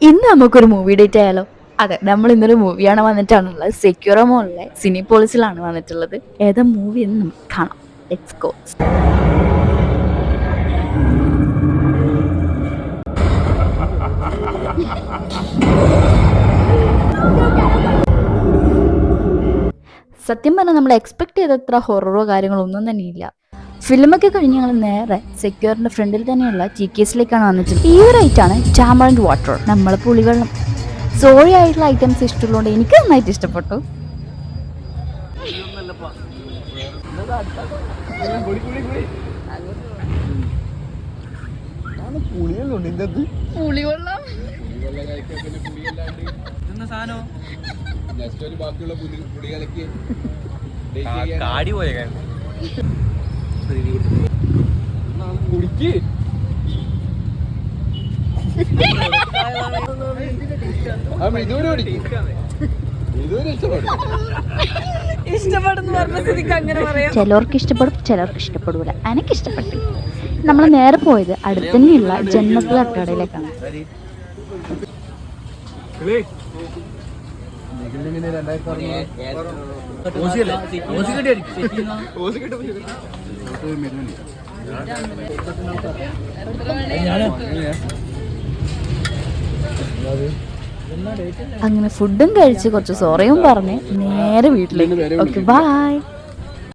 ഇന്ന് നമുക്കൊരു movie date ആയാലോ? അതെ, നമ്മൾ ഇന്നൊരു മൂവിയാണ് വന്നിട്ടാണുള്ളത്. സെക്യൂറോ മോളിലെ സിനിപോളിസിലാണ് വന്നിട്ടുള്ളത്. ഏതാ മൂവി എന്ന് നമുക്ക് കാണാം. Let's go. സത്യം പറഞ്ഞാൽ നമ്മൾ എക്സ്പെക്ട് ചെയ്തത്ര ഹൊററോ കാര്യങ്ങളോ ഒന്നും തന്നെ ഇല്ല. ഫിലിമൊക്കെ കഴിഞ്ഞ് ഞങ്ങൾ നേരെ സെക്യൂറിന്റെ ഫ്രണ്ടിൽ തന്നെയുള്ള GKSിലേക്കാണ് വന്നിട്ടുള്ളത്. ഈ ഒരു ഐറ്റാണ് ടാമറിൻഡ് വാട്ടർ, നമ്മളെ പുളിവെള്ളം. സോറി ആയിട്ടുള്ള ഐറ്റംസ് ഇഷ്ടമുള്ളതുകൊണ്ട് എനിക്ക് നന്നായിട്ട് ഇഷ്ടപ്പെട്ടു. കാടി പോലെ ചിലർക്ക് ഇഷ്ടപ്പെടും, ചിലർക്ക് ഇഷ്ടപ്പെടൂല. എനിക്ക് ഇഷ്ടപ്പെട്ടു. നമ്മൾ നേരെ പോയത് അടുത്തന്നെയുള്ള ജന്നത്ത് തട്ടുകടയിലേക്കാണ്. അങ്ങനെ ഫുഡും കഴിച്ച് കുറച്ച് സോറയും പറഞ്ഞ് നേരെ വീട്ടിലേക്ക്. Okay, by.